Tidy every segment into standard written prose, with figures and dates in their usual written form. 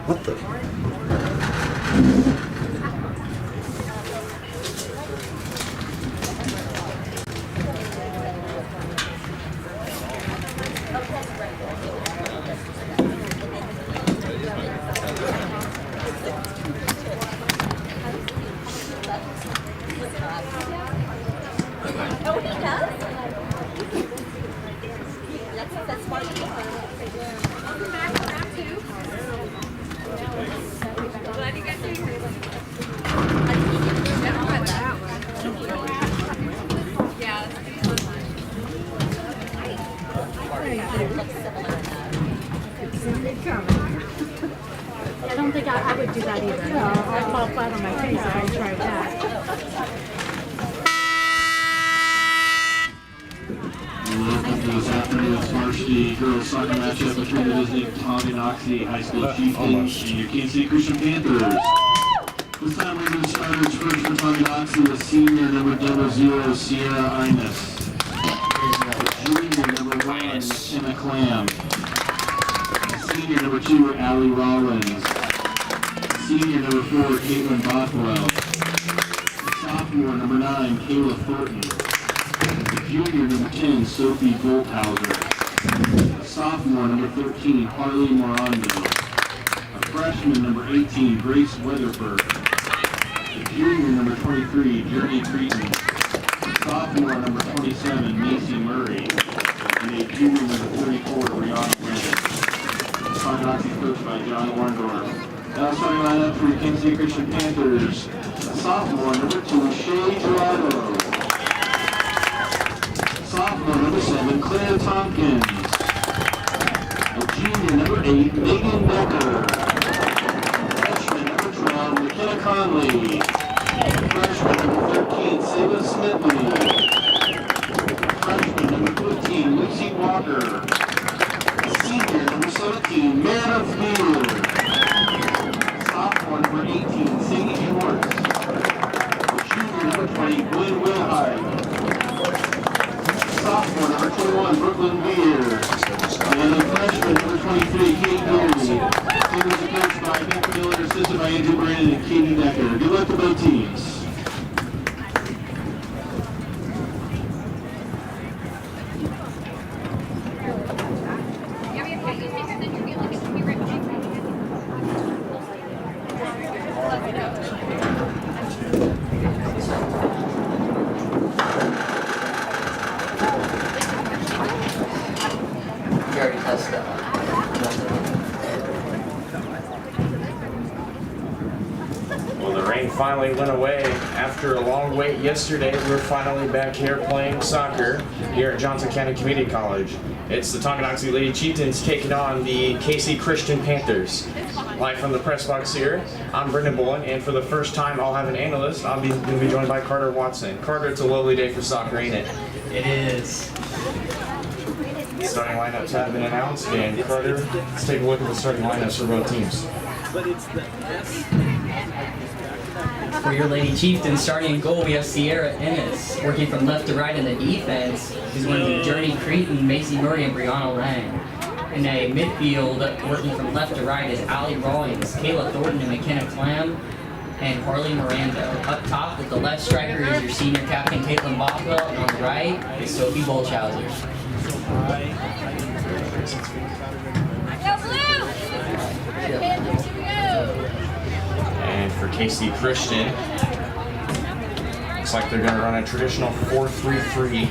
What the? Oh, he does? That's smart. Welcome back to round 2. Glad you got here. Never read that one. Yeah, I don't think I would do that either. No, I'll fall flat on my face if I tried that. Welcome to this afternoon's varsity girls soccer matchup between the visiting Tonganoxie High School Chieftains and your Kansas City Christian Panthers. This time we're going to start first for Tonganoxie with senior number 00, Sierra Inez. Junior number 1, Emma Clam. Senior number 2, Allie Rollins. Senior number 4, Caitlin Bothwell. Sophomore number 9, Kayla Thornton. Junior number 10, Sophie Bolthauser. Sophomore number 13, Harley Morando. A freshman number 18, Grace Weatherford. A junior number 23, Journey Cretan. Sophomore number 27, Macy Murray. And a junior number 34, Brianna Brandon. Tonganoxie coached by John Warndorf. Now starting lineup for your Kansas City Christian Panthers. Sophomore number 2, Shay Gerardo. Sophomore number 7, Claire Tompkins. A junior number 8, Megan Becker. Freshman number 12, McKenna Conley. Freshman number 13, Saba Smithley. Freshman number 15, Lucy Walker. Senior number 17, Meredith Field. Sophomore number 18, Sadie Schwartz. Junior number 20, Gwen Wilhite. Sophomore number 21, Brooklyn Beer. And a freshman number 23, Kate Dooley. Teams are coached by Becky Miller, assisted by Andrew Brandon and Katie Decker. Good luck to both teams. Well, the rain finally went away after a long wait yesterday. We're finally back here playing soccer here at Johnson County Community College. It's the Tonganoxie Lady Chieftains taking on the KC Christian Panthers. Live from the press box here, I'm Brendan Bullen, and for the first time I'll have an analyst. I'm going to be joined by Carter Watson. Carter, it's a lovely day for soccer, ain't it? It is. Starting lineups have been announced, and Carter, let's take a look at the starting lineups for both teams. For your Lady Chieftains, starting in goal, we have Sierra Ennis. Working from left to right in the defense is going to be Journey Cretan, Macy Murray, and Brianna Lang. In a midfield, working from left to right is Allie Rawlings, Kayla Thornton, and McKenna Clam, and Harley Morando. Up top with the left striker is your senior captain, Caitlin Bothwell, and on the right is Sophie Bolthauser. Go blue! Panthers, here we go! And for KC Christian, looks like they're going to run a traditional 4-3-3.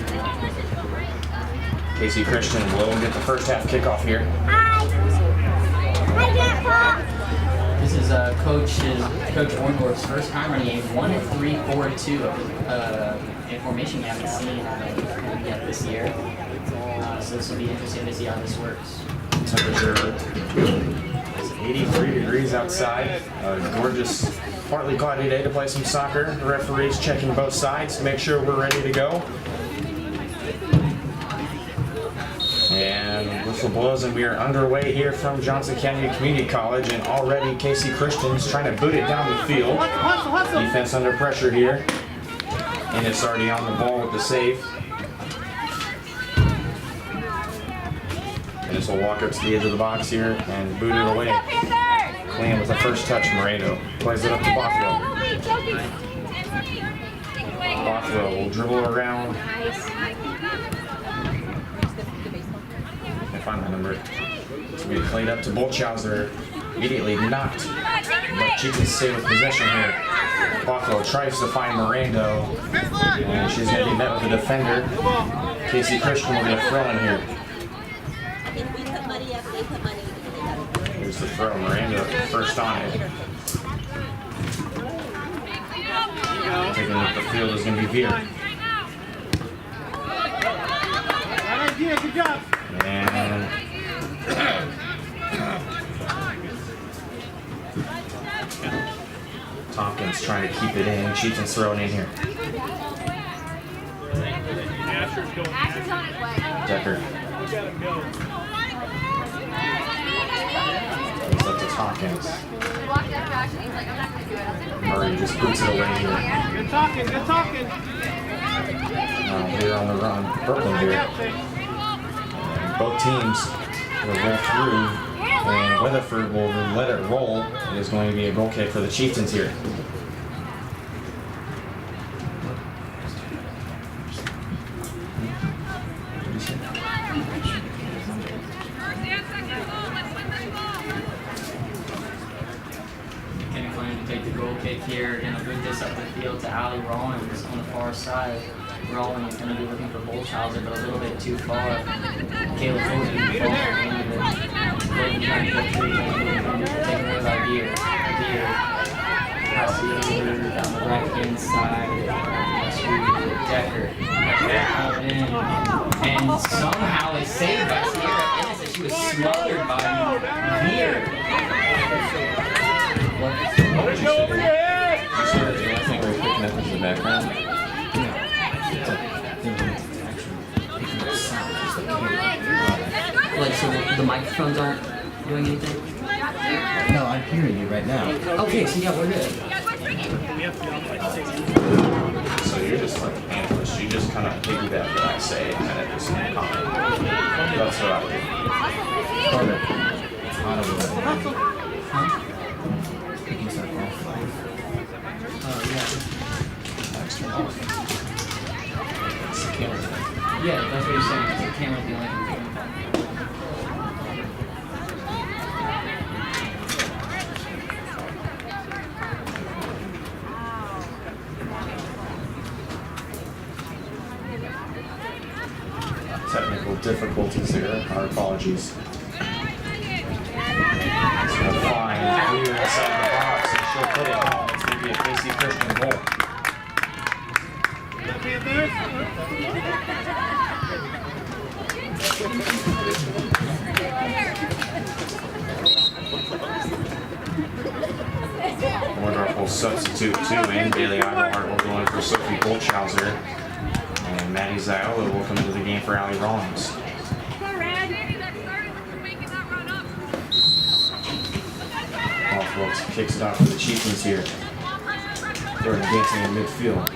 KC Christian will get the first half kickoff here. Hi, Grandpa! This is Coach Orndorf's first time running a 1-3-4-2 in formation we haven't seen yet this year. So this will be interesting to see how this works. Temperature is 83 degrees outside. Gorgeous, partly cloudy day to play some soccer. The referees checking both sides to make sure we're ready to go. And whistle blows, and we are underway here from Johnson County Community College, and already KC Christian's trying to boot it down the field. Defense under pressure here, and it's already on the ball with the save. And this will walk up to the edge of the box here and boot it away. Clean with the first touch, Moreno. Plays it up to Bothwell. Bothwell will dribble around. Can't find my number. It's going to be played up to Bolchhauser. Immediately knocked. But Chieftains stay with possession here. Bothwell tries to find Mirando. And she's going to be met with a defender. Casey Christian will get a throw in here. Here's the throw. Miranda first on it. Taking up the field is going to be Veer. Good job. And Tompkins trying to keep it in. Chieftains throwing in here. Decker. It's up to Tompkins. Murray just boots it away here. Good talking, good talking. Here on the run, Brooklyn here. And both teams will roll through, and Weatherford will let it roll. It is going to be a goal kick for the Chieftains here. Take the goal kick here, gonna bring this up the field to Ali Rollins on the far side. Rollins gonna be looking for Bolchhauser, but a little bit too far. Caleb Fulton taken away by Veer. Passing over down the right hand side to Decker. Out in. And somehow it's saved by Sierra Ennis as she was smothered by Veer. Let's go over your head! I think we're picking up into the background. Like, so the microphones aren't doing anything? No, I'm hearing you right now. Okay, so yeah, we're good. So you're just like an analyst. You just kind of piggyback what I say and then just comment. That's what I do. Carter, it's hot over there. Huh? Picking stuff off. It's the camera thing. Yeah, that's what you're saying. The camera's the only thing. Technical difficulties here. Our apologies. It's going to fly clear inside the box and she'll put it home. It's going to be a Casey Christian goal. Wonderful substitute too, and Bailey Eilhart will go in for Sophie Bolchhauser. And Maddie Ziola will come into the game for Ali Rollins. Bothwell kicks it out for the Chieftains here. They're dancing in midfield.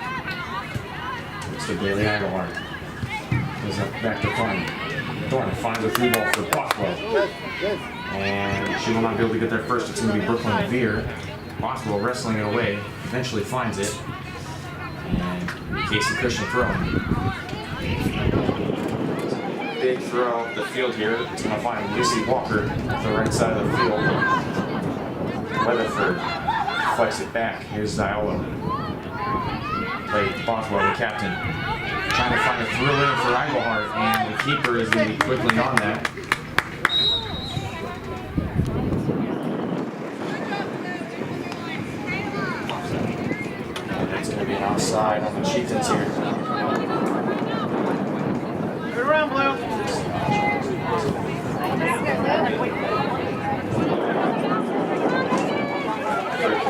It's to Bailey Eilhart. Goes up back to Thorne. Thorne finds a through ball for Bothwell. And she will not be able to get there first. It's going to be Brooklyn Veer. Bothwell wrestling it away. Eventually finds it. And Casey Christian throwing. Big throw up the field here. It's going to find Lucy Walker at the right side of the field. Weatherford flicks it back. Here's Ziola. Play Bothwell, the captain. Trying to find a thrill in for Eilhart, and the keeper is going to be quickly on that. And it's going to be an offside on the Chieftains here. Good around, Blue.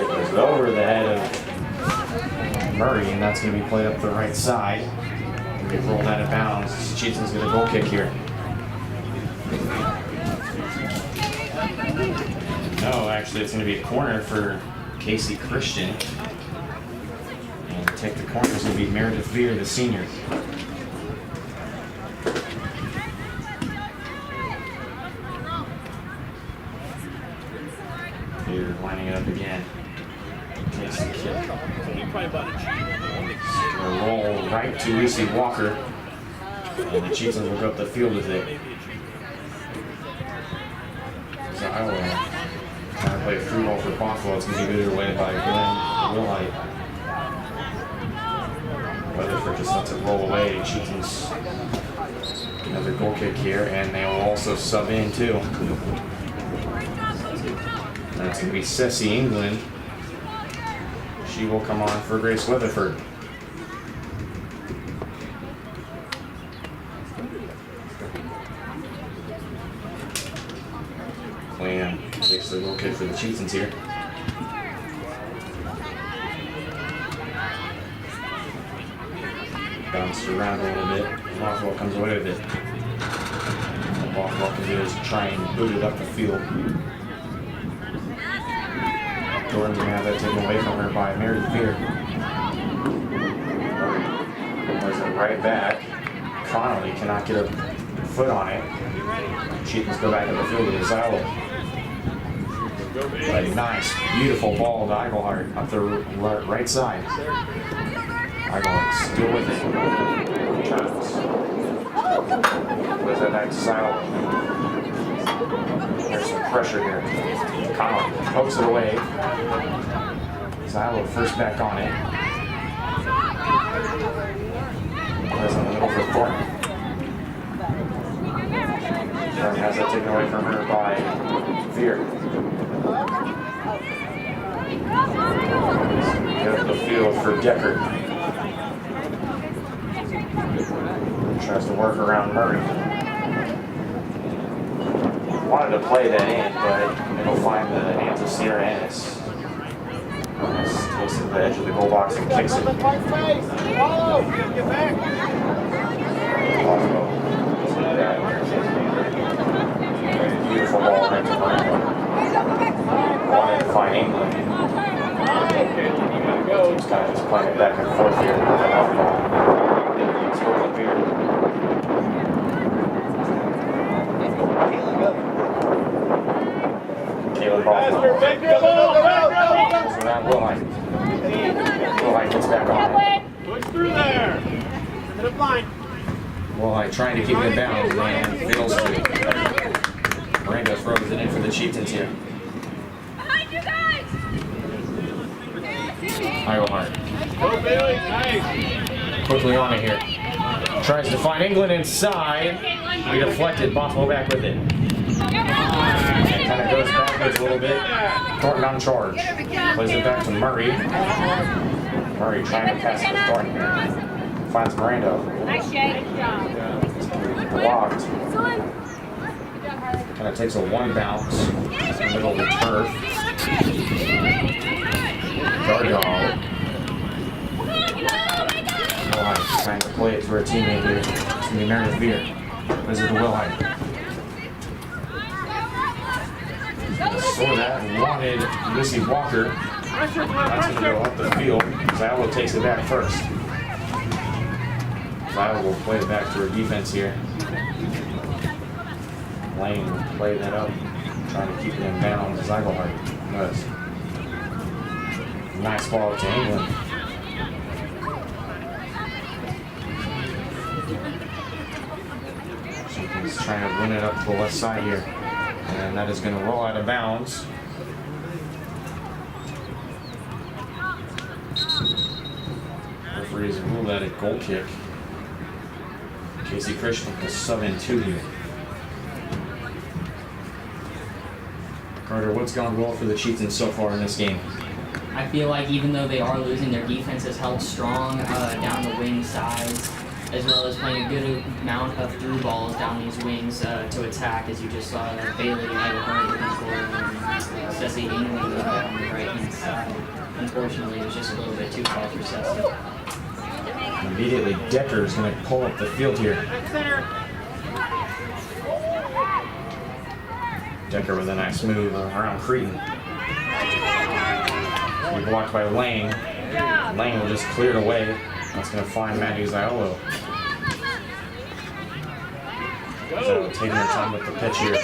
Goes over the head of Murray, and that's going to be played up the right side. We rolled out of bounds. Chieftains get a goal kick here. No, actually, it's going to be a corner for Casey Christian. And to take the corner is going to be Meredith Veer, the senior. Here's it up again. Takes the kick. Gonna roll right to Lucy Walker. And the Cheetahs will go up the field with it. So Iowa trying to play a free ball for Bothwell. It's going to be booted away by Glenn Wilhite. Weatherford just lets it roll away. Cheetahs another goal kick here, and they will also sub in too. That's going to be Ceci England. She will come on for Grace Weatherford. Clam takes the goal kick for the Cheetahs here. Bounced around a little bit. Bothwell comes away with it. What Bothwell can do is try and boot it up the field. Jordan's going to have that taken away from her by Mary Fear. Plays it right back. Connolly cannot get a foot on it. Cheetahs go back in the field with Zylo. But a nice, beautiful ball to Eigelhart up the right side. Eigelhart still with it. Turns. Plays that back to Zylo. There's some pressure here. Connolly pokes it away. Zylo first back on it. Plays in the middle for Thornton. Thornton has that taken away from her by Fear. Get up the field for Decker. Tries to work around Murray. Wanted to play that in, but it'll find the hands of Sierra Ennis. Ennis takes it to the edge of the goal box and kicks it. Beautiful ball right to Miranda. Wanted to find England. Team's kind of just playing it back and forth here. Let's go up here. Caleb Bothwell. So now Wilhite. Wilhite gets back on it. Push through there. To the blind. Wilhite trying to keep it in bounds and fails to. Miranda throws it in for the Chieftains here. Behind you guys. Eigelhart. Go Bailey. Nice. Quickly on it here. Tries to find England inside. We deflected. Bothwell back with it. Kind of goes backwards a little bit. Thornton on charge. Plays it back to Murray. Murray trying to pass it to Thornton here. Finds Miranda. Nice shake. Blocked. Kind of takes a one bounce. In the middle of the turf. Dargall. Wilhite trying to play it to her teammate here. It's going to be Meredith Veer. Plays it to Wilhite. Saw that and wanted Lucy Walker. That's going to go up the field. Zylo takes it back first. Zylo will play it back to her defense here. Lane will play that up, trying to keep it in bounds as Eigelhart does. Nice ball to England. He's trying to win it up to the left side here. And that is going to roll out of bounds. Referees ruled that a goal kick. Casey Christian will sub in 2 here. Carter, what's gone well for the Chieftains so far in this game? I feel like even though they are losing, their defense has held strong down the wing sides, as well as playing a good amount of through balls down these wings to attack, as you just saw Bailey and Eigelhart looking for, and Ceci England on the right hand side. Unfortunately, it was just a little bit too far for Ceci. Immediately, Decker is going to pull up the field here. Decker with a nice move around Cretan. He's blocked by Lane. Lane will just clear it away. That's going to find Maddie Zylo. So taking her time with the pitch here.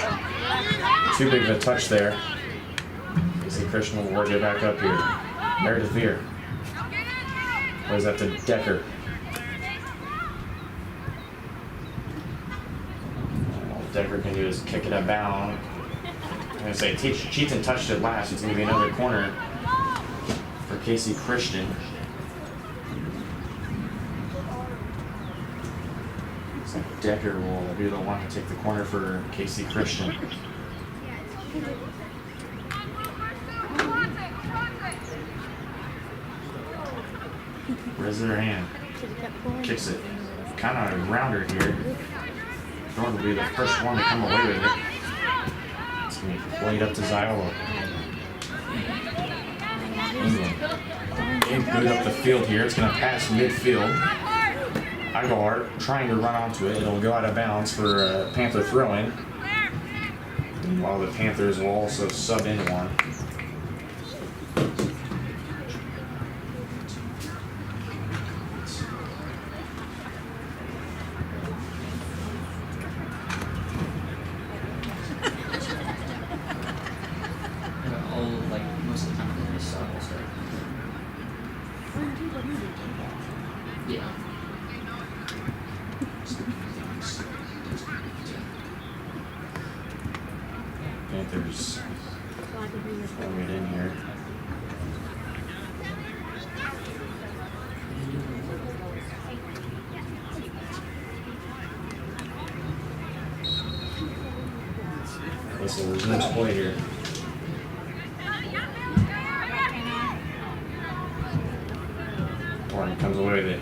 Too big of a touch there. Casey Christian will work it back up here. Meredith Veer. Plays that to Decker. All Decker can do is kick it up bound. I'm going to say Cheaton touched it last. It's going to be another corner for Casey Christian. Looks like Decker will be the one to take the corner for Casey Christian. Raises her hand. Kicks it. Kind of a rounder here. Jordan will be the first one to come away with it. It's going to be played up to Ziola. England. Game good up the field here. It's going to pass midfield. Aguilar trying to run onto it. It'll go out of bounds for a Panther throw-in. While the Panthers will also sub in one. Most of the time they just suck also. Yeah. Panthers throwing it in here. Whistle resumes play here. Warren comes away with it.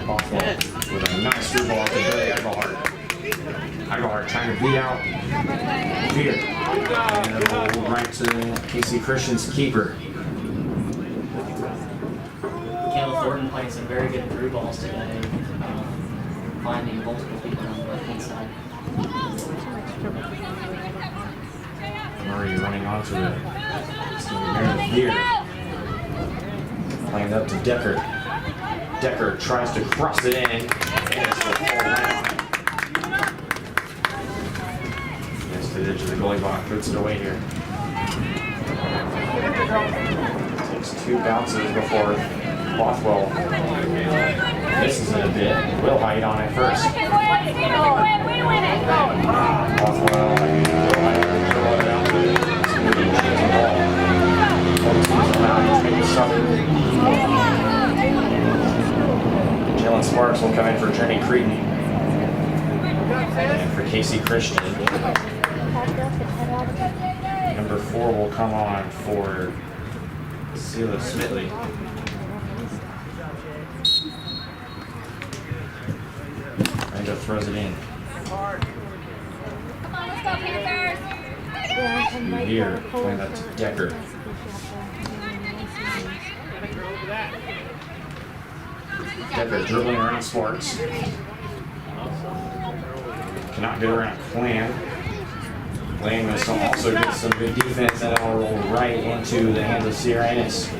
Bothwell with a nice through ball to Billy Egelhart. Egelhart trying to beat out Veer. And it'll roll right to Casey Christian's keeper. Caleb Thornton playing some very good through balls today. Finding multiple people on the left-hand side. Murray running onto it. It's going to be Veer. Playing up to Decker. Decker tries to cross it in, and it's a full right on it. Gets to the edge of the goalie box, puts it away here. Takes two bounces before Bothwell misses it a bit. Will Height on it first. Bothwell and Will Height throw it out to the ball. Jalen Sparks will come in for Journey Creedon. And for Casey Christian. Number 4 will come on for Sela Smitley. Rando throws it in. Come on, let's go, Panthers! Here, playing that to Decker. Decker dribbling around Sparks. Cannot get around Clam. Clam is also get some good defense, and it'll roll right into the hands of Sierra Ennis.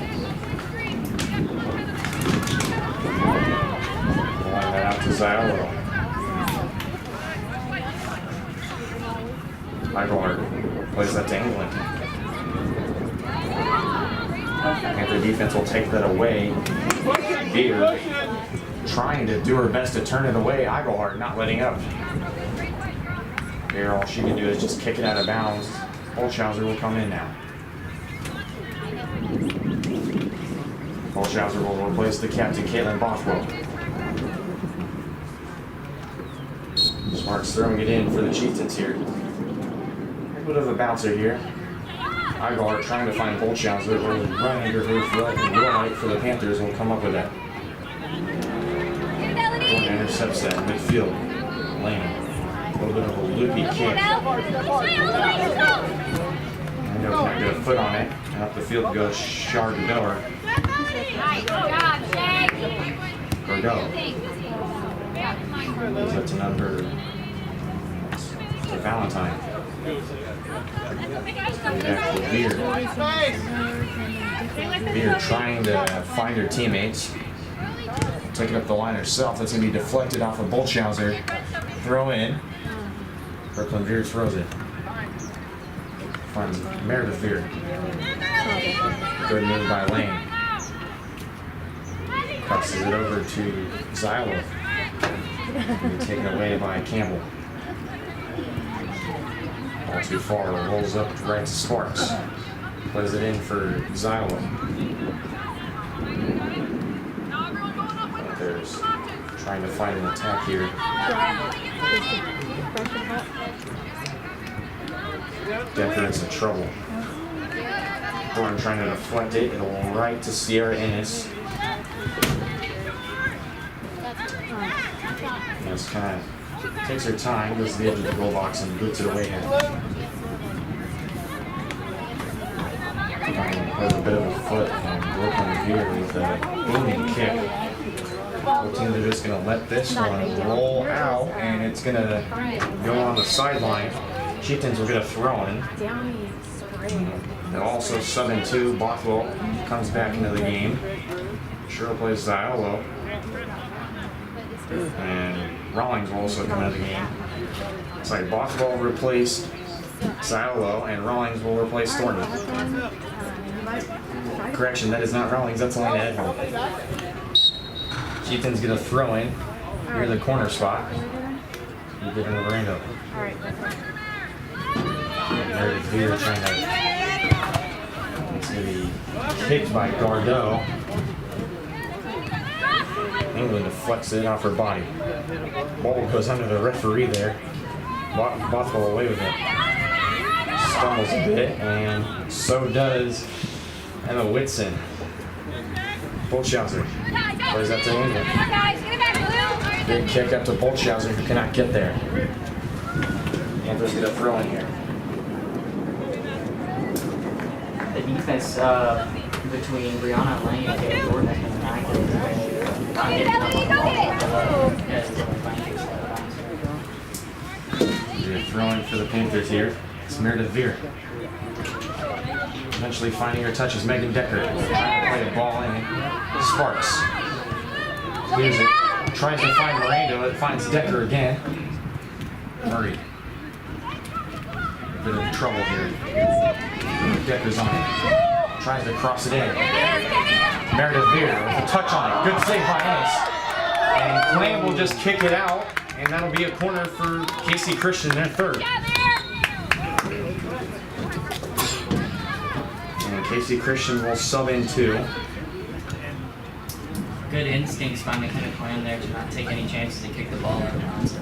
Line that out to Ziola. Aguilar plays that to England. Panther defense will take that away. Veer trying to do her best to turn it away. Aguilar not letting up. Here, all she can do is just kick it out of bounds. Holschauser will come in now. Holschauser will replace the captain, Caitlin Bothwell. Sparks throwing it in for the Chieftains here. A bit of a bouncer here. Aguilar trying to find Holschauser, will run under her foot, and Will Height for the Panthers will come up with that. Jordan intercepts that midfield lane. A little bit of a loopy kick. Rando cannot get a foot on it. And up the field goes Chardonneur. Gordeau. Goes up to number to Valentine. Back to Veer. Veer trying to find her teammates. Taking up the line herself. That's going to be deflected off of Boltschauser. Throw in. Brooklyn Veer throws it. From Meredith Veer. Good move by Lane. Crosses it over to Zylo. And taken away by Campbell. Ball too far, rolls up right to Sparks. Plays it in for Zylo. There's trying to find an attack here. Decker is in trouble. Gordon trying to deflect it. It'll right to Sierra Ennis. Just kind of takes her time, goes to the edge of the goal box and boots it away here. Has a bit of a foot and Brooklyn Veer with a booming kick. Both teams are just going to let this one roll out, and it's going to go on the sideline. Chieftains will get a throw in. They'll also sub in two. Bothwell comes back into the game. Sherrill plays Zylo. And Rawlings will also come into the game. It's like Bothwell replaced Zylo, and Rawlings will replace Thornton. Correction, that is not Rawlings, that's Elena Edholm. Chieftains get a throw in near the corner spot. You give him the Miranda. Meredith Veer trying to. It's going to be kicked by Gardeau. England deflects it off her body. Ball goes under the referee there. Bothwell away with it. Stumbles a bit, and so does Emma Whitson. Boltschauser plays that to England. Big kick up to Boltschauser, who cannot get there. Panthers get a throw in here. The defense between Brianna Lane and Taylor Jordan has been immaculate. They're throwing for the Panthers here. It's Meredith Veer. Eventually finding her touch is Megan Decker. Play a ball in. Sparks. Clears it. Tries to find Miranda. It finds Decker again. Murray. A bit of trouble here. Decker's on it. Tries to cross it in. Meredith Veer with a touch on it. Good save by Ennis. And Clam will just kick it out. And that'll be a corner for Casey Christian, their third. And Casey Christian will sub in two. Good instincts by McKenna Clam there to not take any chances and kick the ball out of bounds.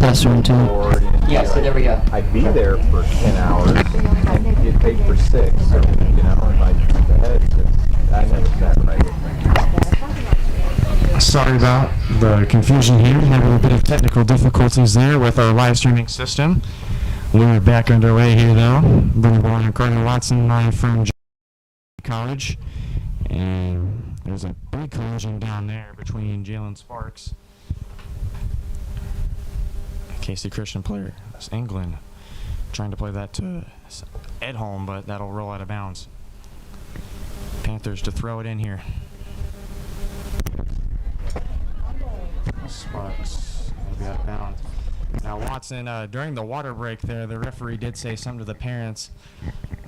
classroom too. board and Yeah, so there we go. I'd be there for 10 hours and get paid for 6, so, you know, in my head, I never sat right with me. Sorry about the confusion here. Having a bit of technical difficulties there with our live streaming system. We're back underway here though. Bring on Carter Watson live from College. And there's a big collision down there between Jalen Sparks. Casey Christian player. That's England. Trying to play that to Edholm, but that'll roll out of bounds. Panthers to throw it in here. Sparks will be out of bounds. Now Watson, during the water break there, the referee did say something to the parents,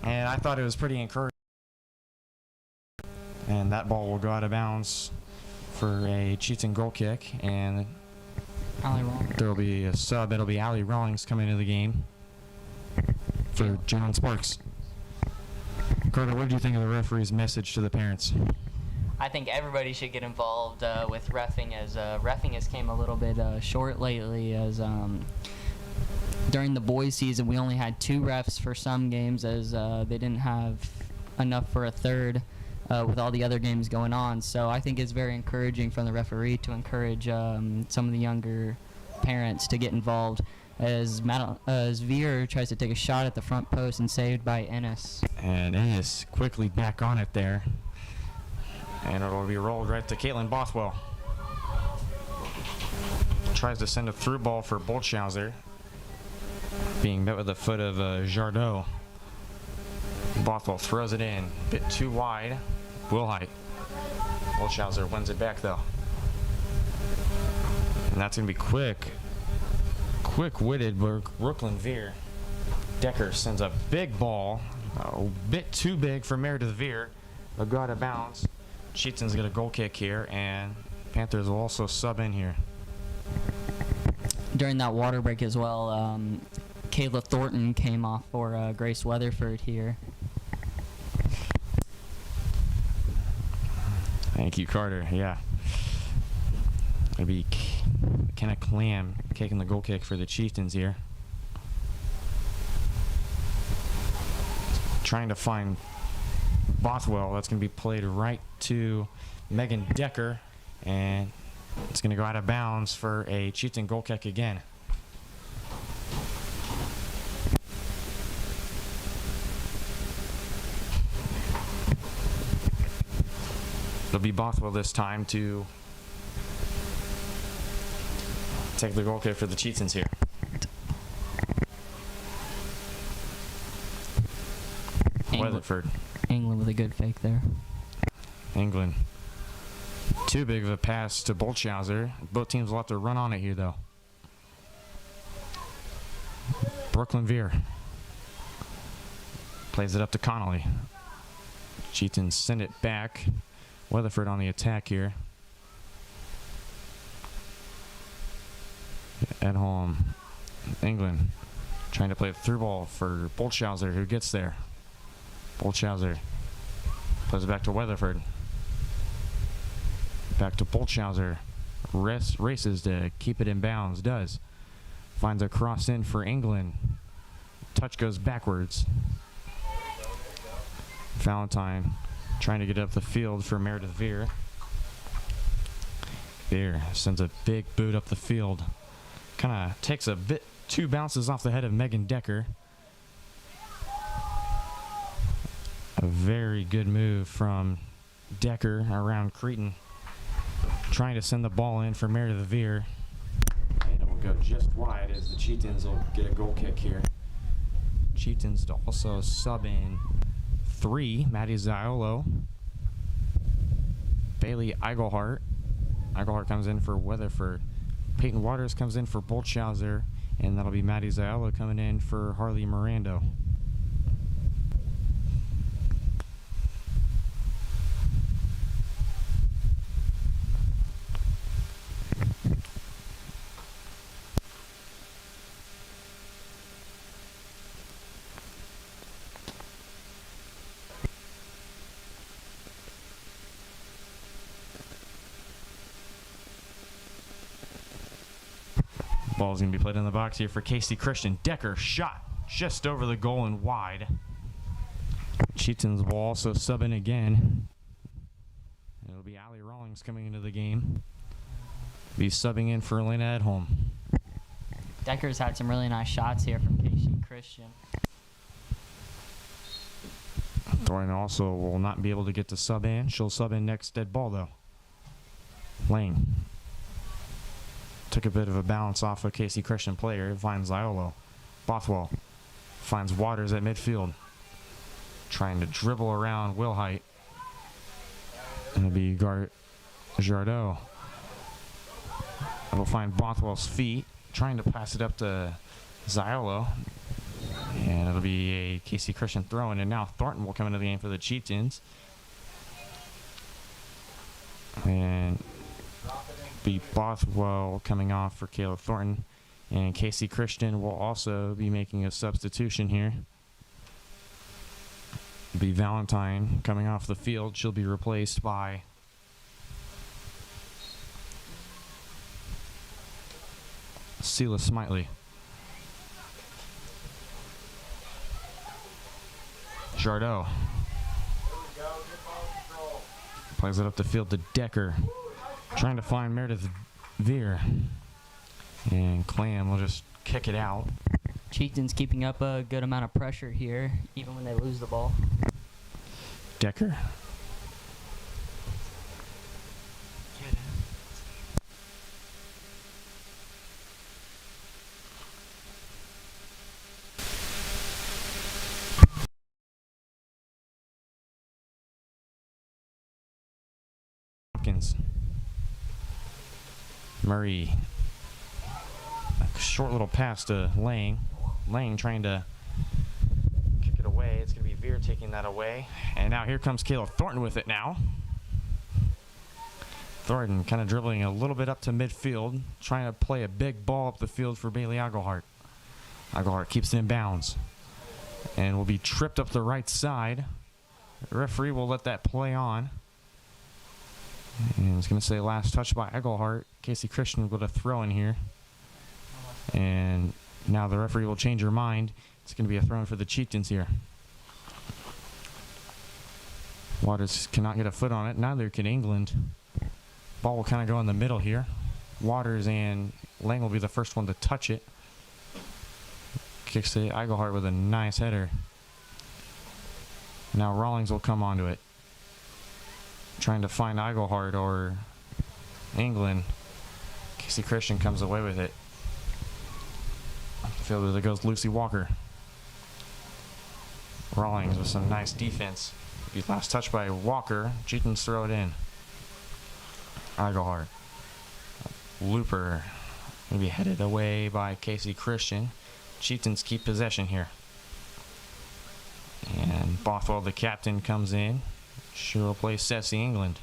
and I thought it was pretty encouraging. And that ball will go out of bounds for a Cheaton goal kick, and there will be a sub. It'll be Allie Rawlings coming into the game for John Sparks. Carter, what do you think of the referee's message to the parents? I think everybody should get involved with reffing, as reffing has came a little bit short lately, as during the boys season we only had 2 refs for some games, as they didn't have enough for a third with all the other games going on. So I think it's very encouraging from the referee to encourage some of the younger parents to get involved, as Veer tries to take a shot at the front post and saved by Ennis. And Ennis quickly back on it there. And it'll be rolled right to Caitlin Bothwell. Tries to send a through ball for Boltschauser. Being met with the foot of Jardot. Bothwell throws it in. Bit too wide. Wilhite. Boltschauser wins it back though. And that's going to be quick. Quick-witted Brooklyn Veer. Decker sends a big ball. A bit too big for Meredith Veer. They'll go out of bounds. Cheaton's got a goal kick here, and Panthers will also sub in here. During that water break as well, Kayla Thornton came off for Grace Weatherford here. Thank you, Carter. Yeah. It'll be Kenna Clam kicking the goal kick for the Chieftains here. Trying to find Bothwell. That's going to be played right to Megan Decker, and it's going to go out of bounds for a Chieftain goal kick again. It'll be Bothwell this time to take the goal kick for the Chieftains here. Weatherford. England with a good fake there. England. Too big of a pass to Boltschauser. Both teams will have to run on it here, though. Brooklyn Veer plays it up to Connolly. Cheaton send it back. Weatherford on the attack here. At home, England trying to play a through ball for Boltschauser, who gets there. Boltschauser plays it back to Weatherford. Back to Boltschauser. Races to keep it in bounds. Does. Finds a cross in for England. Touch goes backwards. Valentine trying to get up the field for Meredith Veer. Veer sends a big boot up the field. Kind of takes a bit, 2 bounces off the head of Megan Decker. A very good move from Decker around Cretan. Trying to send the ball in for Meredith Veer. And it will go just wide as the Cheatons will get a goal kick here. Cheatons to also sub in 3. Maddie Ziolo. Bailey Eigelhart. Eigelhart comes in for Weatherford. Peyton Waters comes in for Boltschauser. And that'll be Maddie Ziolo coming in for Harley Mirando. Ball's going to be played in the box here for Casey Christian. Decker shot just over the goal and wide. Chieftains will also sub in again. It'll be Allie Rawlings coming into the game. Be subbing in for Elena Edholm. Decker's had some really nice shots here from Casey Christian. Thornton also will not be able to get to sub in. She'll sub in next dead ball though. Lang took a bit of a balance off a Casey Christian player. Finds Iolo. Bothwell finds Waters at midfield. Trying to dribble around Wilhite. And it'll be Jardot. It'll find Bothwell's feet. Trying to pass it up to Ziolo. And it'll be a Casey Christian throw in. And now Thornton will come into the game for the Chieftains. And be Bothwell coming off for Kayla Thornton. And Casey Christian will also be making a substitution here. Be Valentine coming off the field. She'll be replaced by Sela Smitely. Jardot plays it up the field to Decker, trying to find Meredith Veer, and Clam will just kick it out. Chieftains keeping up a good amount of pressure here, even when they lose the ball. Decker. Hopkins. Murray. A short little pass to Lang. Lang trying to kick it away. It's going to be Veer taking that away. And now here comes Kayla Thornton with it now. Thornton kind of dribbling a little bit up to midfield, trying to play a big ball up the field for Bailey Aglehart. Aglehart keeps it in bounds and will be tripped up the right side. The referee will let that play on. And it's going to say last touch by Aglehart. Casey Christian will get a throw in here. And now the referee will change her mind. It's going to be a throw in for the Chieftains here. Waters cannot get a foot on it. Neither can England. Ball will kind of go in the middle here. Waters and Lang will be the first one to touch it. Kicks to Aglehart with a nice header. Now Rawlings will come onto it. Trying to find Aglehart or England. Casey Christian comes away with it. Fielder there goes Lucy Walker. Rawlings with some nice defense. Be last touch by Walker. Chieftains throw it in. Aglehart. Looper. Maybe headed away by Casey Christian. Chieftains keep possession here. And Bothwell, the captain, comes in. She'll play Ceci England.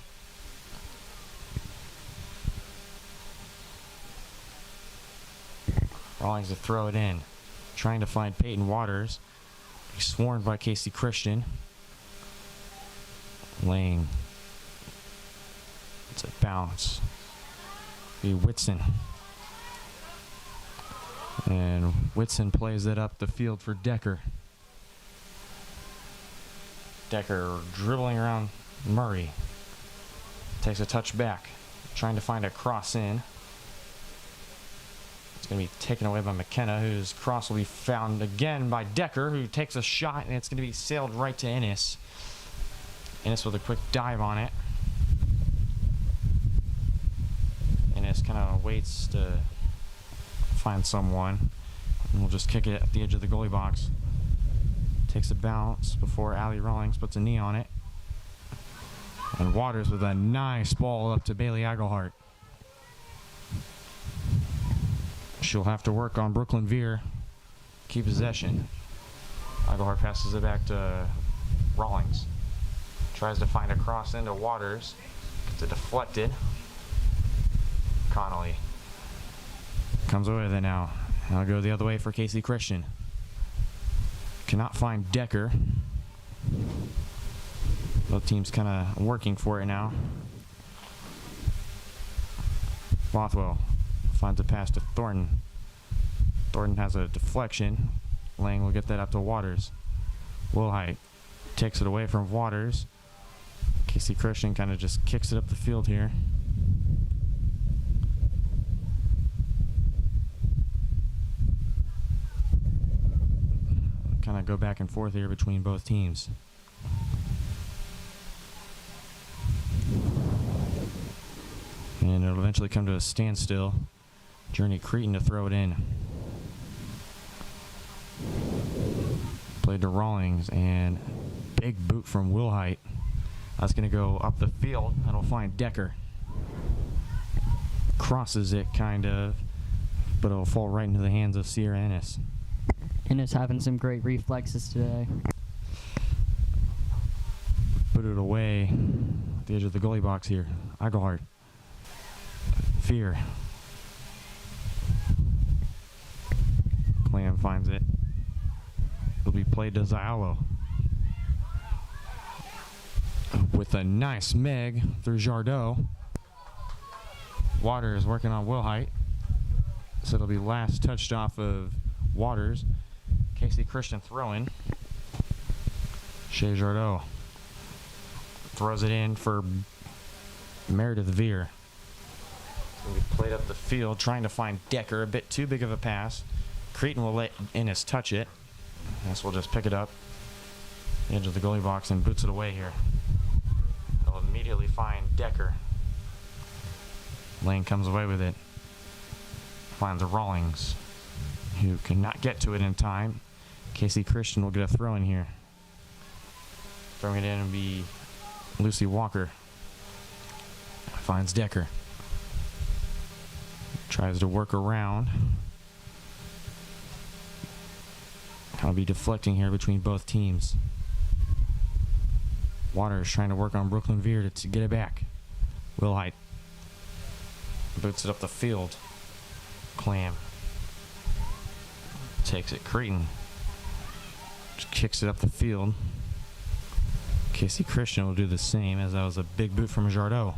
Rawlings to throw it in. Trying to find Peyton Waters. He's swarmed by Casey Christian. Lane. It's a bounce. Be Whitson. And Whitson plays it up the field for Decker. Decker dribbling around Murray. Takes a touch back. Trying to find a cross in. It's going to be taken away by McKenna, whose cross will be found again by Decker, who takes a shot, and it's going to be sailed right to Ennis. Ennis with a quick dive on it. Ennis kind of waits to find someone, and we'll just kick it at the edge of the goalie box. Takes a bounce before Allie Rawlings puts a knee on it. And Waters with a nice ball up to Bailey Aglehart. She'll have to work on Brooklyn Veer. Keep possession. Aglehart passes it back to Rawlings. Tries to find a cross into Waters. Gets it deflected. Connolly comes away with it now. I'll go the other way for Casey Christian. Cannot find Decker. Both teams kind of working for it now. Bothwell finds a pass to Thornton. Thornton has a deflection. Lang will get that up to Waters. Wilhite takes it away from Waters. Casey Christian kind of just kicks it up the field here. Kind of go back and forth here between both teams. And it'll eventually come to a standstill. Journey Cretin to throw it in. Played to Rawlings, and big boot from Wilhite. That's going to go up the field. That'll find Decker. Crosses it, kind of, but it'll fall right into the hands of Sierra Ennis. Ennis having some great reflexes today. Put it away at the edge of the goalie box here. Eichelhardt. Fear. Clam finds it. It'll be played to Zialo. With a nice meg through Jardot. Waters working on Wilhite. So it'll be last touched off of Waters. Casey Christian throwing. Shea Jardot throws it in for Meredith Veer. It's going to be played up the field, trying to find Decker. A bit too big of a pass. Cretin will let Ennis touch it. Ennis will just pick it up, the edge of the goalie box, and boots it away here. They'll immediately find Decker. Lane comes away with it. Finds Rawlings, who cannot get to it in time. Casey Christian will get a throw in here. Throwing it in and be Lucy Walker. Finds Decker. Tries to work around. I'll be deflecting here between both teams. Waters trying to work on Brooklyn Veer to get it back. Wilhite boots it up the field. Clam takes it. Cretin just kicks it up the field. Casey Christian will do the same, as that was a big boot from Jardot.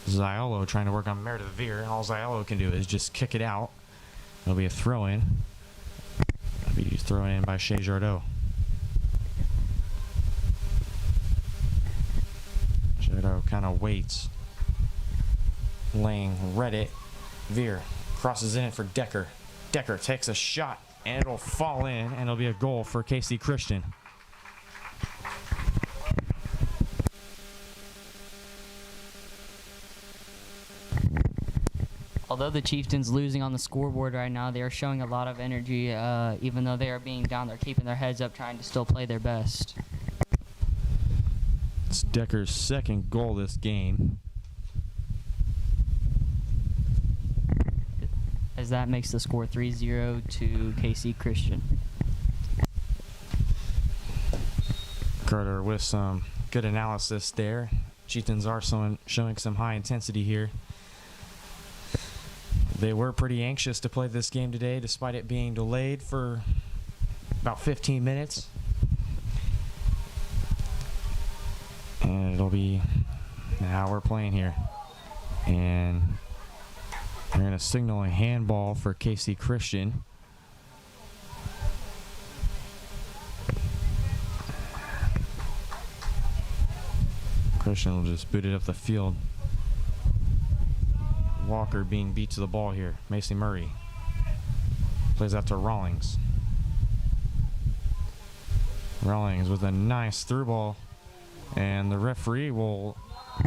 Zialo trying to work on Meredith Veer, and all Zialo can do is just kick it out. It'll be a throw-in. It'll be thrown in by Shea Jardot. Jardot kind of waits. Lang read it. Veer crosses in it for Decker. Decker takes a shot, and it'll fall in, and it'll be a goal for Casey Christian. Although the Chieftains losing on the scoreboard right now, they are showing a lot of energy. Even though they are being down, they're keeping their heads up, trying to still play their best. It's Decker's second goal this game. As that makes the score 3-0 to Casey Christian. Carter with some good analysis there. Chieftains are showing some high intensity here. They were pretty anxious to play this game today, despite it being delayed for about 15 minutes. And it'll be how we're playing here. And they're going to signal a handball for Casey Christian. Christian will just boot it up the field. Walker being beat to the ball here. Macy Murray plays out to Rawlings. Rawlings with a nice through ball, and the referee will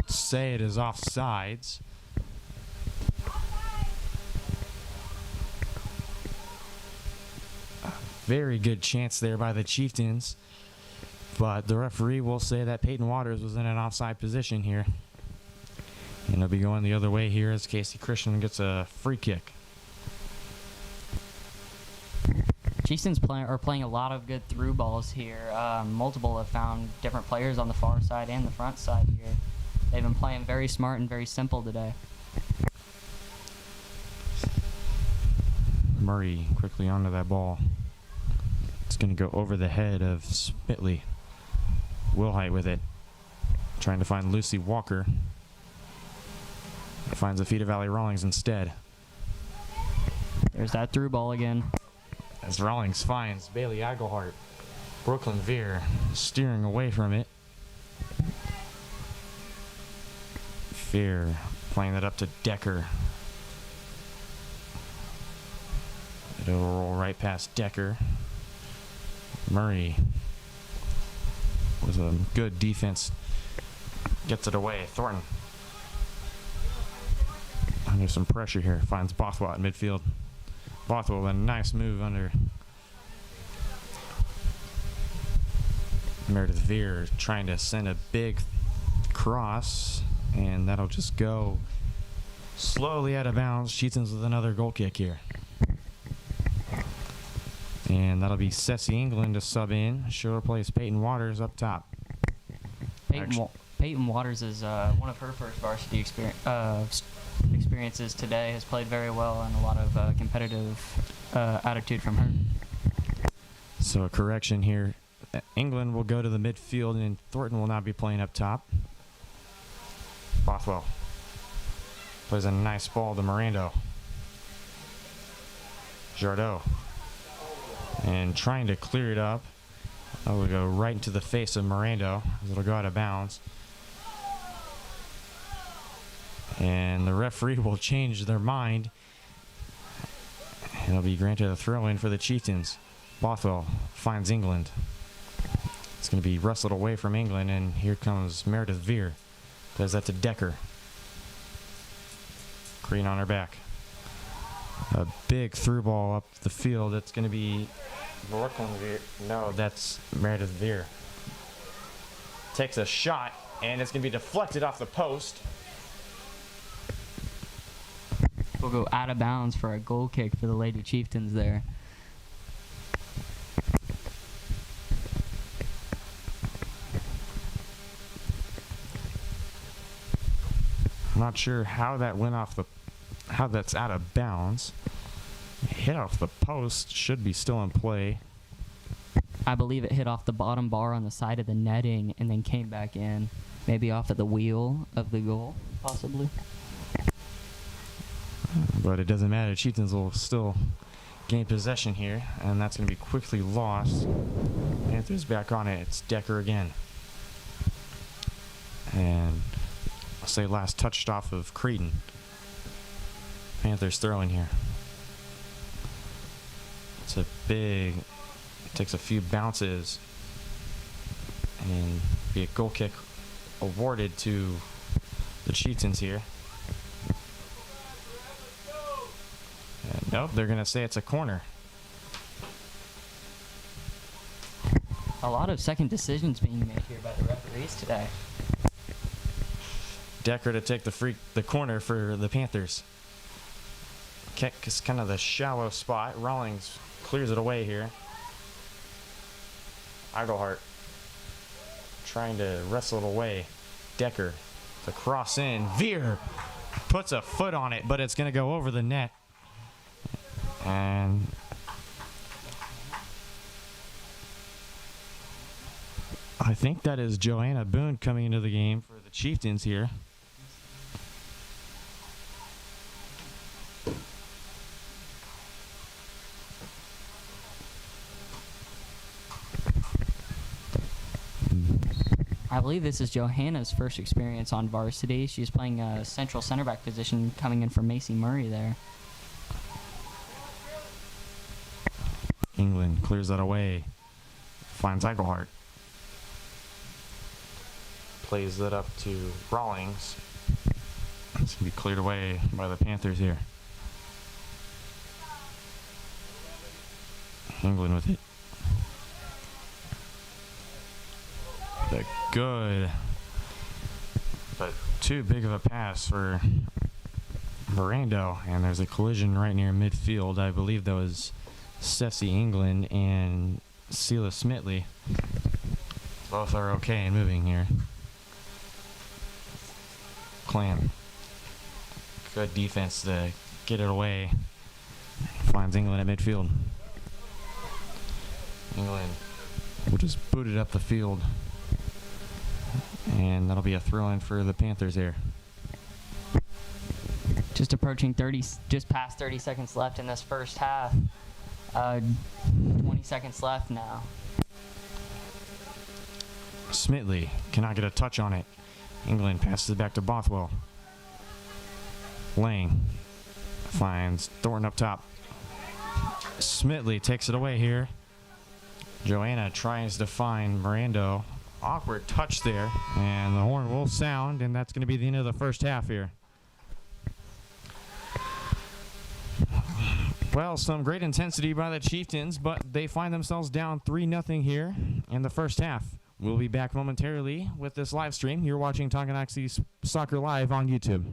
say it is offsides. Very good chance there by the Chieftains, but the referee will say that Peyton Waters was in an offside position here. And it'll be going the other way here as Casey Christian gets a free kick. Chieftains are playing a lot of good through balls here. Multiple have found different players on the far side and the front side here. They've been playing very smart and very simple today. Murray quickly onto that ball. It's going to go over the head of Spitley. Wilhite with it. Trying to find Lucy Walker. Finds the feet of Allie Rawlings instead. There's that through ball again. As Rawlings finds Bailey Aglehart. Brooklyn Veer steering away from it. Veer playing that up to Decker. It'll roll right past Decker. Murray with a good defense gets it away. Thornton under some pressure here, finds Bothwell at midfield. Bothwell with a nice move under Meredith Veer, trying to send a big cross, and that'll just go slowly out of bounds. Cheatons with another goal kick here. And that'll be Ceci England to sub in. She'll replace Peyton Waters up top. Peyton Waters is one of her first varsity experiences today. Has played very well and a lot of competitive attitude from her. So a correction here. England will go to the midfield and Thornton will not be playing up top. Bothwell plays a nice ball to Mirando. Jardot. And trying to clear it up. That will go right into the face of Mirando as it'll go out of bounds. And the referee will change their mind. It'll be granted a throw-in for the Chieftains. Bothwell finds England. It's going to be wrestled away from England, and here comes Meredith Veer. Does that to Decker. Green on her back. A big through ball up the field. It's going to be Brooklyn Veer. No, that's Meredith Veer. Takes a shot, and it's going to be deflected off the post. We'll go out of bounds for a goal kick for the Lady Chieftains there. I'm not sure how that went off how that's out of bounds. Hit off the post, should be still in play. I believe it hit off the bottom bar on the side of the netting and then came back in. Maybe off at the wheel of the goal, possibly. But it doesn't matter. Chieftains will still gain possession here, and that's going to be quickly lost. Panthers back on it. It's Decker again. And I'll say last touched off of Cretan. Panthers throwing here. It's a big, takes a few bounces, and be a goal kick awarded to the Chieftains here. And nope, they're going to say it's a corner. A lot of second decisions being made here by the referees today. Decker to take the corner for the Panthers. Kick is kind of the shallow spot. Rawlings clears it away here. Aglehart trying to wrestle it away. Decker to cross in. Veer puts a foot on it, but it's going to go over the net. And I think that is Joanna Boone coming into the game for the Chieftains here. I believe this is Johanna's first experience on varsity. She's playing a central center back position, coming in for Macy Murray there. England clears that away. Finds Aglehart. Plays that up to Rawlings. It's going to be cleared away by the Panthers here. England with it. The good, but too big of a pass for Mirando, and there's a collision right near midfield. I believe that was Ceci England and Sela Smitley. Both are okay and moving here. Clam. Good defense to get it away. Finds England at midfield. England will just boot it up the field. And that'll be a throw-in for the Panthers here. Just approaching 30, just past 30 seconds left in this first half. 20 seconds left now. Smitley cannot get a touch on it. England passes it back to Bothwell. Lang finds Thornton up top. Smitley takes it away here. Joanna tries to find Mirando. Awkward touch there, and the horn will sound, and that's going to be the end of the first half here. Well, some great intensity by the Chieftains, but they find themselves down 3-0 here in the first half. We'll be back momentarily with this live stream. You're watching Tonganoxie Soccer Live on YouTube.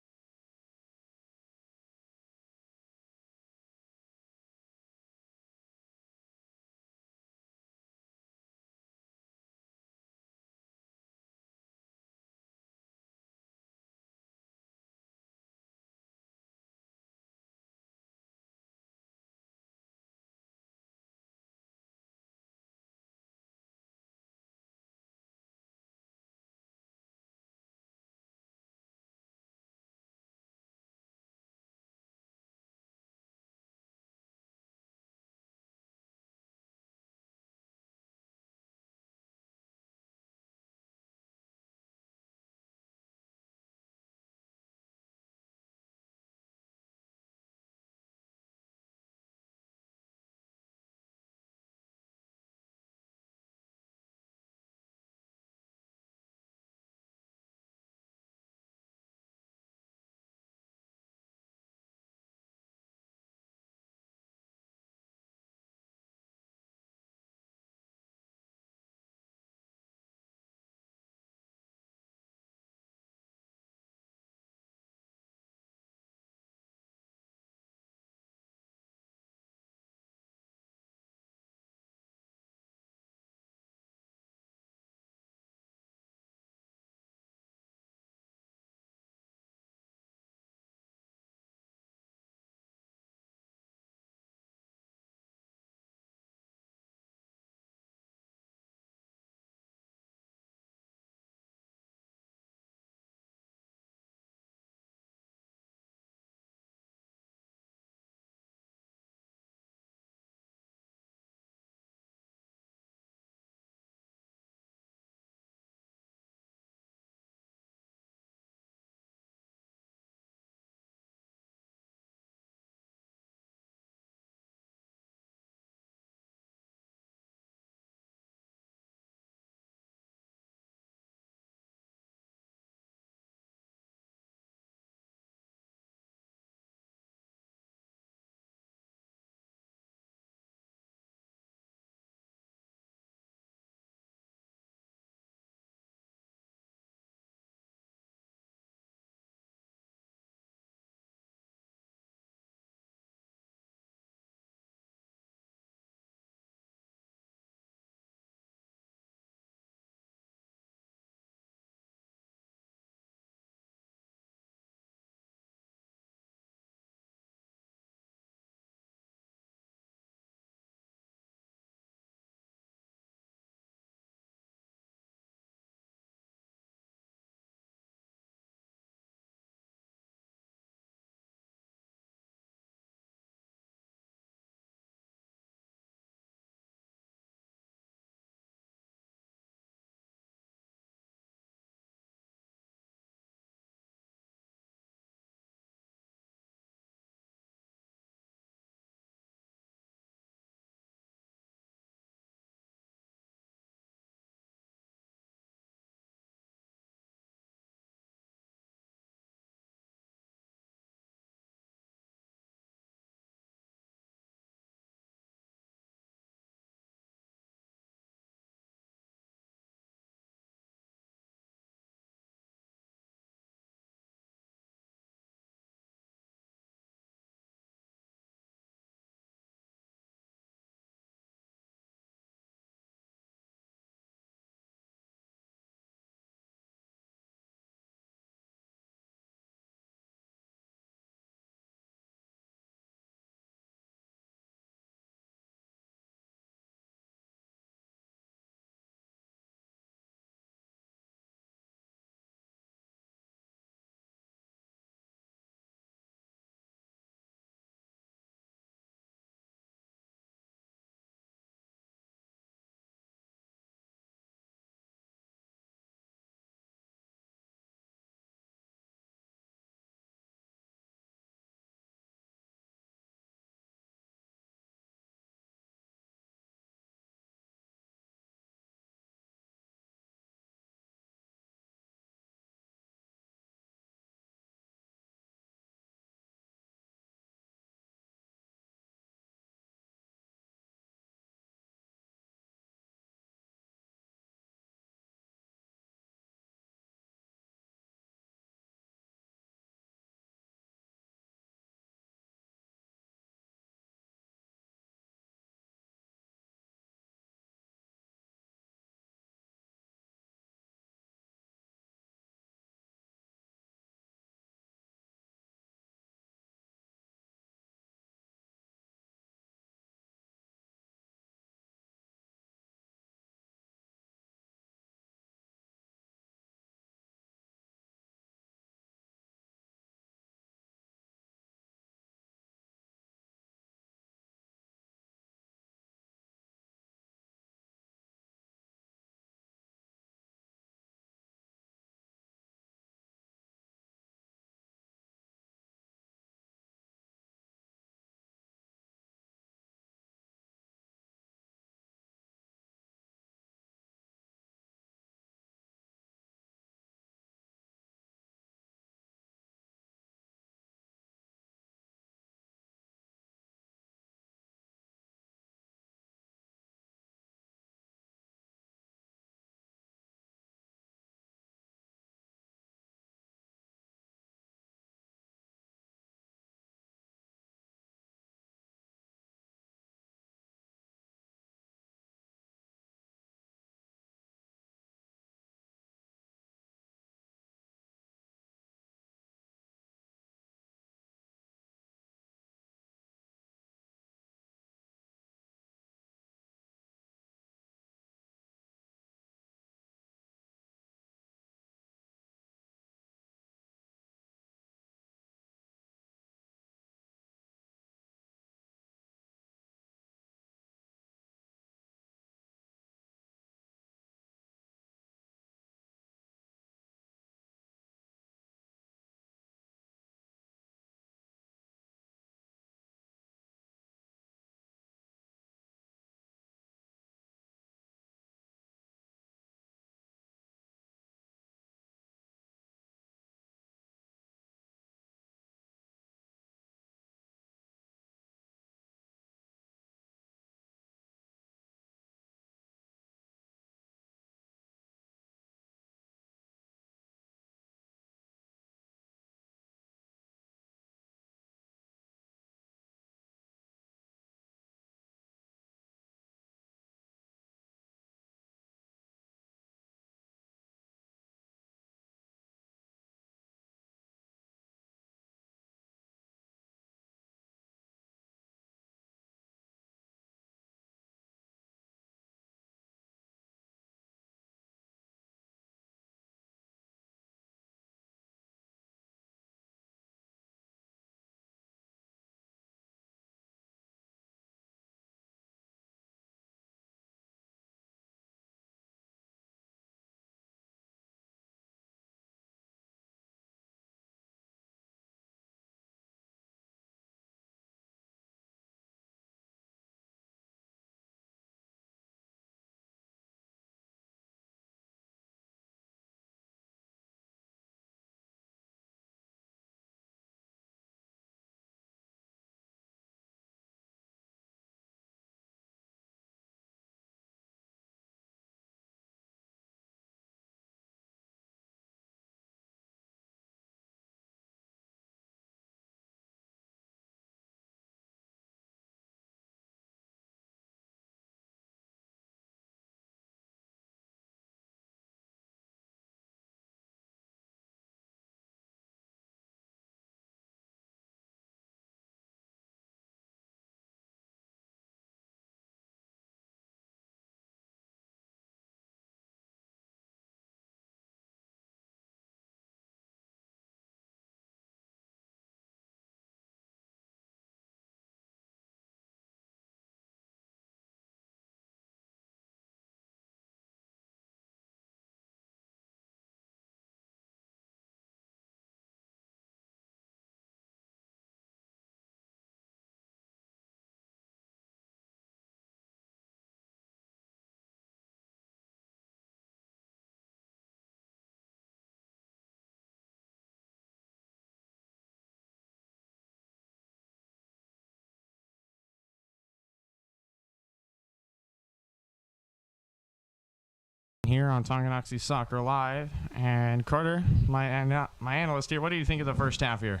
here on Tonganoxie Soccer Live. And Carter, my analyst here, what do you think of the first half here?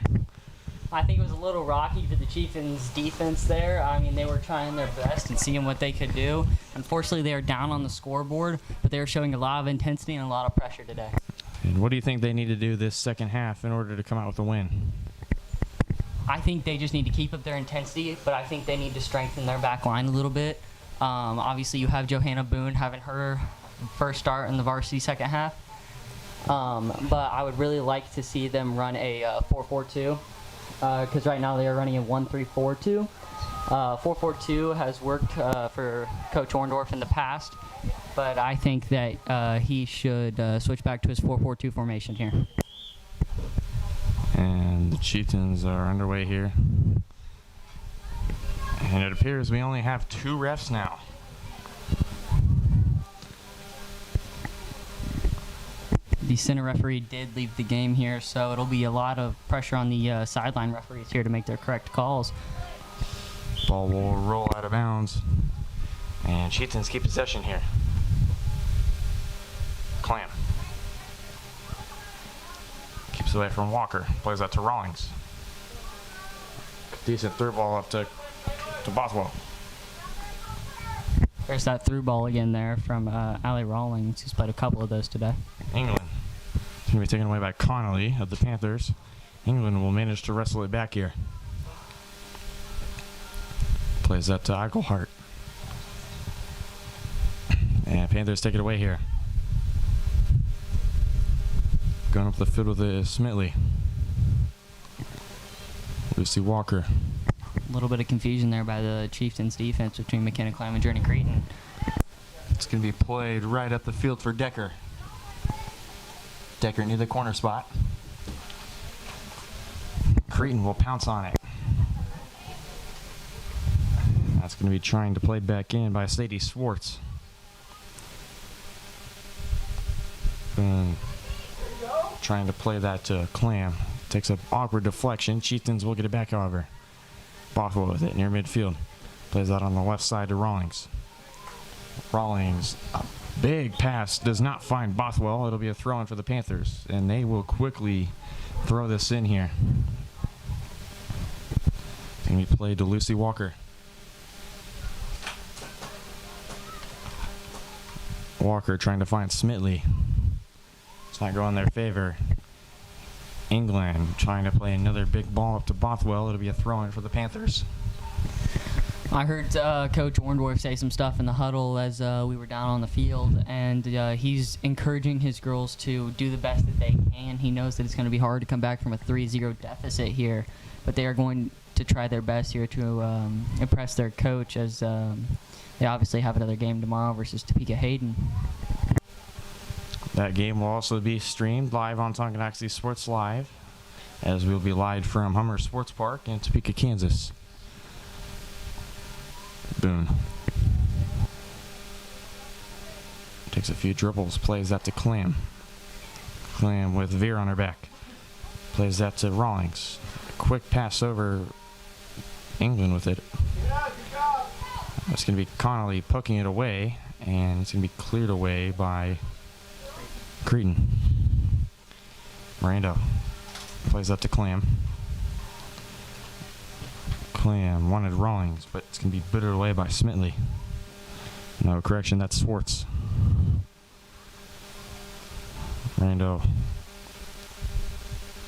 I think it was a little rocky for the Chieftains defense there. I mean, they were trying their best and seeing what they could do. Unfortunately, they are down on the scoreboard, but they were showing a lot of intensity and a lot of pressure today. And what do you think they need to do this second half in order to come out with a win? I think they just need to keep up their intensity, but I think they need to strengthen their back line a little bit. Obviously, you have Johanna Boone having her first start in the varsity second half. But I would really like to see them run a 4-4-2, because right now they are running a 1-3-4-2. 4-4-2 has worked for Coach Orndorff in the past, but I think that he should switch back to his 4-4-2 formation here. And the Chieftains are underway here. And it appears we only have 2 refs now. The center referee did leave the game here, so it'll be a lot of pressure on the sideline referees here to make their correct calls. Ball will roll out of bounds. And Chieftains keep possession here. Clam. Keeps away from Walker. Plays out to Rawlings. Decent through ball up to Bothwell. There's that through ball again there from Allie Rawlings, who's played a couple of those today. England. It's going to be taken away by Connolly of the Panthers. England will manage to wrestle it back here. Plays that to Eichelhart. And Panthers take it away here. Going up the field with Smitley. Lucy Walker. A little bit of confusion there by the Chieftains defense between McKenna Clam and Journey Cretan. It's going to be played right up the field for Decker. Decker near the corner spot. Cretan will pounce on it. That's going to be trying to play back in by Sadie Swartz. And trying to play that to Clam. Takes an awkward deflection. Chieftains will get it back, however. Bothwell with it near midfield. Plays out on the left side to Rawlings. Rawlings, a big pass, does not find Bothwell. It'll be a throw-in for the Panthers, and they will quickly throw this in here. It's going to be played to Lucy Walker. Walker trying to find Smitley. It's not going in their favor. England trying to play another big ball up to Bothwell. It'll be a throw-in for the Panthers. I heard Coach Orndorff say some stuff in the huddle as we were down on the field, and he's encouraging his girls to do the best that they can. He knows that it's going to be hard to come back from a 3-0 deficit here, but they are going to try their best here to impress their coach, as they obviously have another game tomorrow versus Topeka Hayden. That game will also be streamed live on Tonganoxie Sports Live, as we'll be live from Hummer Sports Park in Topeka, Kansas. Boone takes a few dribbles, plays that to Clam. Clam with Veer on her back. Plays that to Rawlings. Quick pass over. England with it. It's going to be Connolly poking it away, and it's going to be cleared away by Cretan. Miranda plays up to Clam. Clam wanted Rawlings, but it's going to be booted away by Smitley. No, correction, that's Swartz. Miranda.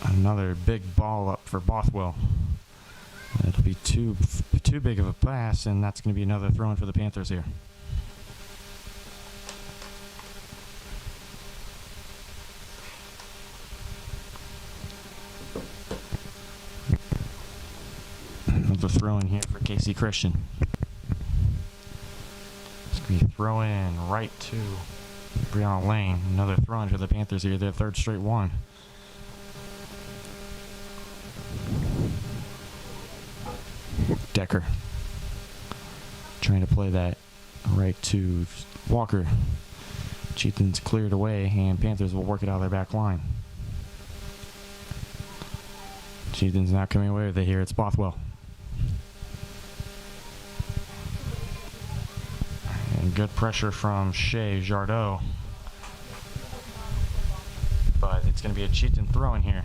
Another big ball up for Bothwell. It'll be too big of a pass, and that's going to be another throw-in for the Panthers here. Another throw-in here for Casey Christian. It's going to be throw-in right to Brianna Lane. Another throw-in for the Panthers here, their third straight one. Decker trying to play that right to Walker. Chieftains cleared away, and Panthers will work it out of their back line. Chieftains not coming away with it here. It's Bothwell. And good pressure from Shea Jardot. It's going to be a Chieftain throw in here.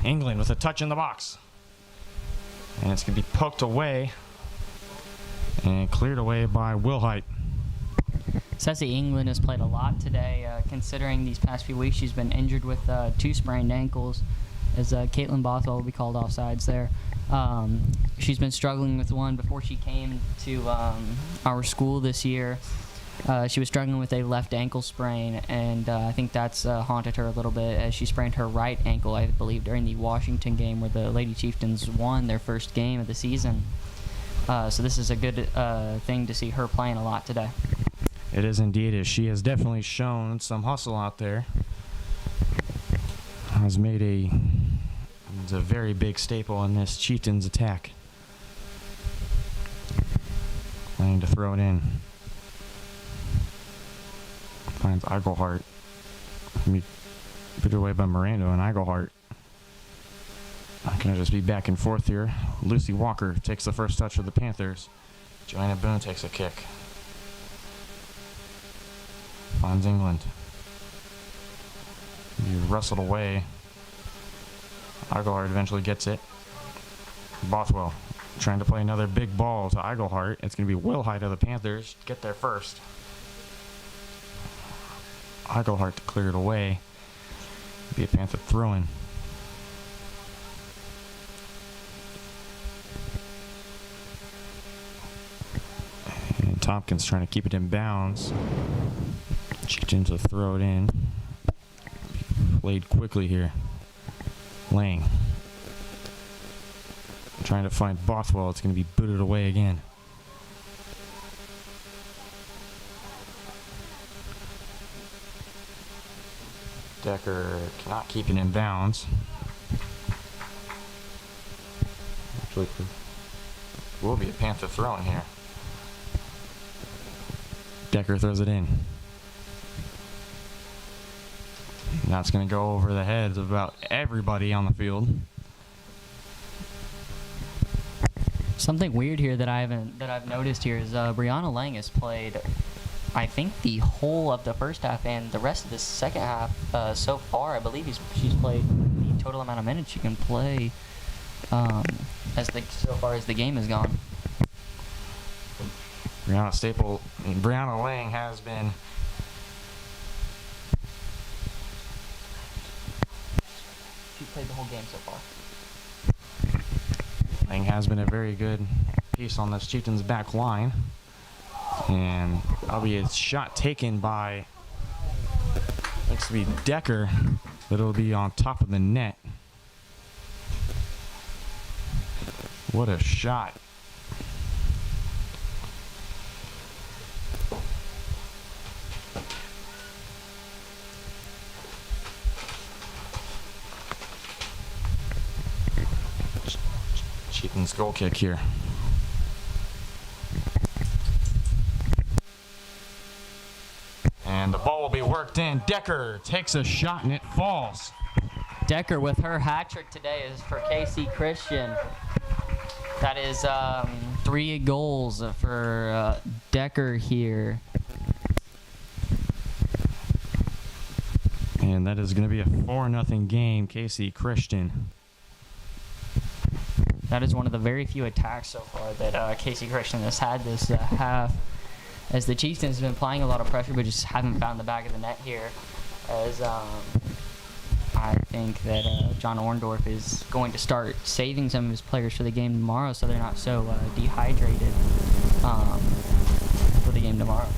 England with a touch in the box. And it's going to be poked away and cleared away by Wilhite. Ceci England has played a lot today, considering these past few weeks she's been injured with 2 sprained ankles, as Caitlin Bothwell will be called offsides there. She's been struggling with one before she came to our school this year. She was struggling with a left ankle sprain, and I think that's haunted her a little bit, as she sprained her right ankle, I believe, during the Washington game where the Lady Chieftains won their first game of the season. So this is a good thing to see her playing a lot today. It is indeed, as she has definitely shown some hustle out there. Has made a very big staple in this Chieftains attack. Planning to throw it in. Finds Eigelhart. Put it away by Miranda and Eigelhart. Gonna just be back and forth here. Lucy Walker takes the first touch of the Panthers. Joanna Boone takes a kick. Finds England. Be wrestled away. Eigelhart eventually gets it. Bothwell trying to play another big ball to Eigelhart. It's going to be Wilhite of the Panthers. Get there first. Eigelhart to clear it away. Be a Panther throw-in. And Tompkins trying to keep it in bounds. Chieftains to throw it in. Played quickly here. Lang. Trying to find Bothwell. It's going to be booted away again. Decker cannot keep it in bounds. Actually, will be a Panther throw in here. Decker throws it in. That's going to go over the heads of about everybody on the field. Something weird here that I've noticed here is Brianna Lang has played, I think, the whole of the first half and the rest of the second half so far. I believe she's played the total amount of minutes she can play so far as the game has gone. Brianna Lang has been played the whole game so far. Lang has been a very good piece on this Chieftains back line. And that'll be a shot taken by, looks to be Decker, but it'll be on top of the net. What a shot. Chieftains goal kick here. And the ball will be worked in. Decker takes a shot and it falls. Decker with her hat trick today is for KC Christian. That is 3 goals for Decker here. And that is going to be a 4-0 game, KC Christian. That is one of the very few attacks so far that KC Christian has had this half, as the Chieftains have been applying a lot of pressure but just haven't found the back of the net here, as I think that John Orndorff is going to start saving some of his players for the game tomorrow so they're not so dehydrated for the game tomorrow.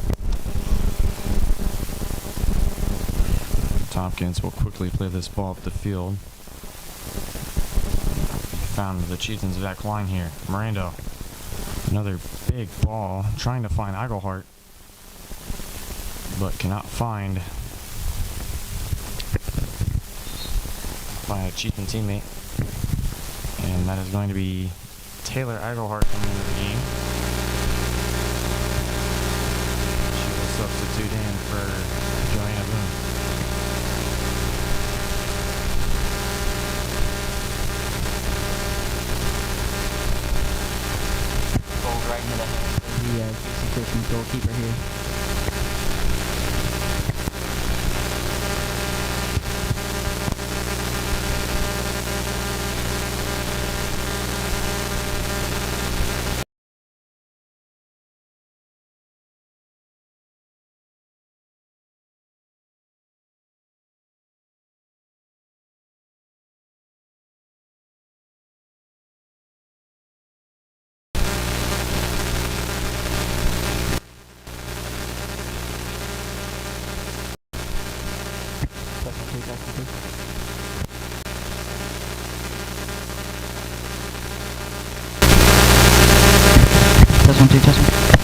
Tompkins will quickly play this ball up the field. Found the Chieftains back line here. Miranda, another big ball, trying to find Eigelhart, but cannot find a Chieftain teammate. And that is going to be Taylor Eigelhart coming into the game. She will substitute in for Joanna Boone. Right into the hands the assistant goalkeeper here. Test one, two, test one.